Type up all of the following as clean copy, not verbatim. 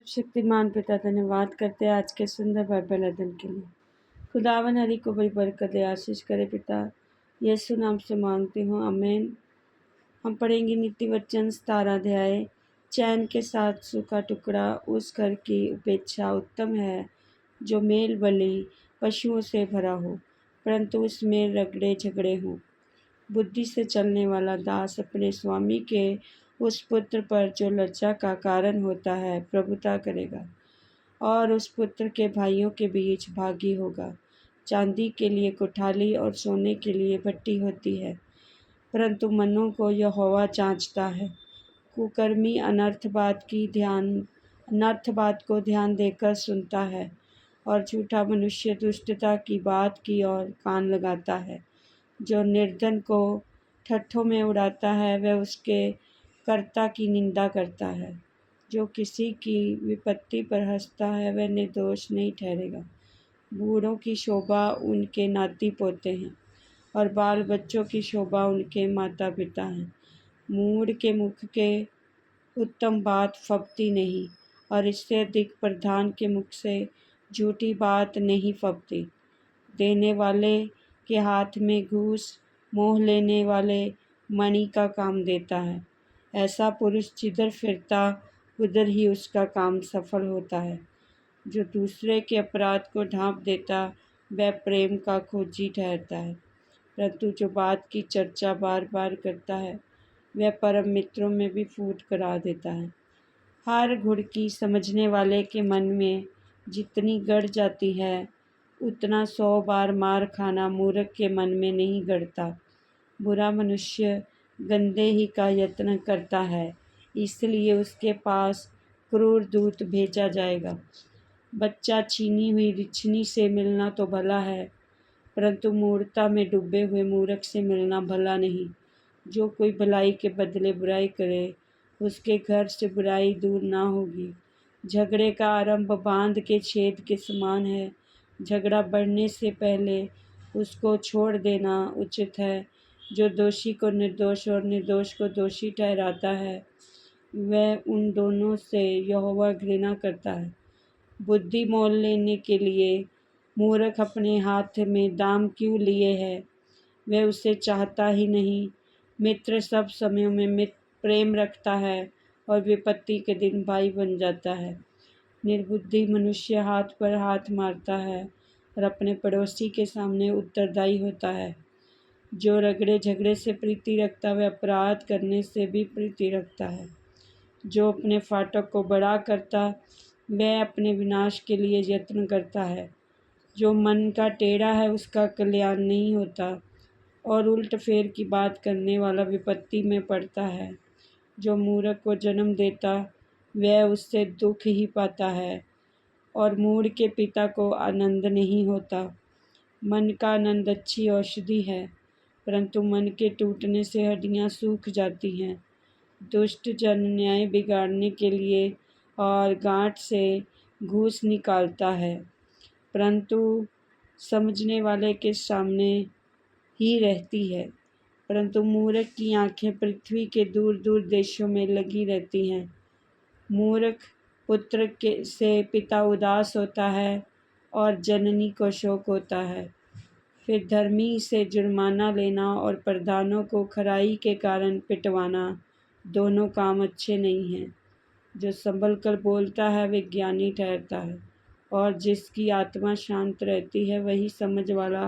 शक्तिमान पिता धन्यवाद करते हैं आज के सुंदर बाइबल अध्ययन के लिए। खुदावन हरी को बड़ी बरकत दे, आशीष करे पिता, यीशु नाम से मांगती हूँ, आमीन। हम पढ़ेंगे नीति वचन 17 अध्याय। चैन के साथ सूखा टुकड़ा उस घर की उपेक्षा उत्तम है जो मेल बलि पशुओं से भरा हो, परंतु उसमें रगड़े झगड़े हों। बुद्धि से चलने वाला दास अपने स्वामी के उस पुत्र पर जो लज्जा का कारण होता है प्रभुता करेगा, और उस पुत्र के भाइयों के बीच भागी होगा। चांदी के लिए कुठाली और सोने के लिए भट्टी होती है, परंतु मनों को यहोवा जांचता है। कुकर्मी अनर्थ बात को ध्यान देकर सुनता है, और झूठा मनुष्य दुष्टता की बात की ओर कान लगाता है। जो निर्धन को ठट्ठों में उड़ाता है वह उसके कर्ता की निंदा करता है। जो किसी की विपत्ति पर हंसता है वह निर्दोष नहीं ठहरेगा। बूढ़ों की शोभा उनके नाती पोते हैं, और बाल बच्चों की शोभा उनके माता पिता हैं। मूढ़ के मुख के उत्तम बात फबती नहीं, और इससे अधिक प्रधान के मुख से झूठी बात नहीं फबती। देने वाले के हाथ में घूस मोह लेने वाले मणि का काम देता है। ऐसा पुरुष जिधर फिरता उधर ही उसका काम सफल होता है। जो दूसरे के अपराध को ढांप देता वह प्रेम का खोजी ठहरता है, परंतु जो बात की चर्चा बार बार करता है वह परम मित्रों में भी फूट करा देता है। हर घुड़की समझने वाले के मन में जितनी गड़ जाती है उतना 100 बार मार खाना मूर्ख के मन में नहीं गड़ता। बुरा मनुष्य गंदे ही का यत्न करता है, इसलिए उसके पास क्रूर दूत भेजा जाएगा। बच्चा छीनी हुई रिछनी से मिलना तो भला है, परंतु मूर्खता में डूबे हुए मूर्ख से मिलना भला नहीं। जो कोई भलाई के बदले बुराई करे उसके घर से बुराई दूर ना होगी। झगड़े का आरंभ बांध के छेद के समान है। झगड़ा बढ़ने से पहले उसको छोड़ देना उचित है। जो दोषी को निर्दोष और निर्दोष को दोषी ठहराता है वह उन दोनों से यहोवा घृणा करता है। बुद्धि मोल लेने के लिए मूर्ख अपने हाथ में दाम क्यों लिए है, वह उसे चाहता ही नहीं। मित्र सब समयों में प्रेम रखता है, और विपत्ति के दिन भाई बन जाता है। निर्बुद्धि मनुष्य हाथ पर हाथ मारता है, और अपने पड़ोसी के सामने उत्तरदायी होता है। जो रगड़े झगड़े से प्रीति रखता वह अपराध करने से भी प्रीति रखता है। जो अपने फाटक को बड़ा करता वह अपने विनाश के लिए यत्न करता है। जो मन का टेढ़ा है उसका कल्याण नहीं होता, और उल्ट फेर की बात करने वाला विपत्ति में पड़ता है। जो मूर्ख को जन्म देता वह उससे दुख ही पाता है, और मूढ़ के पिता को आनंद नहीं होता। मन का आनंद अच्छी औषधि है, परंतु मन के टूटने से हड्डियां सूख जाती हैं। दुष्ट जन न्याय बिगाड़ने के लिए और गांठ से घूस निकालता है, परंतु समझने वाले के सामने ही रहती है। परंतु मूर्ख की आंखें पृथ्वी के दूर दूर देशों में लगी रहती हैं। मूर्ख पुत्र के से पिता उदास होता है, और जननी को शोक होता है। फिर धर्मी से जुर्माना लेना और प्रधानों को खराई के कारण पिटवाना दोनों काम अच्छे नहीं हैं। जो संभल कर बोलता है वह ज्ञानी ठहरता है, और जिसकी आत्मा शांत रहती है वही समझ वाला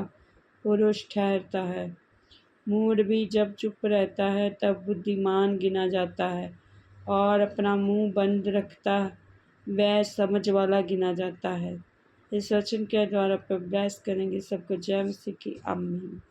पुरुष ठहरता है। मूढ़ भी जब चुप रहता है तब बुद्धिमान गिना जाता है, और अपना मुंह बंद रखता वह समझ वाला गिना जाता है। इस वचन के द्वारा प्रभु ब्लेस करेंगे सबको। जय मसीह की आमीन।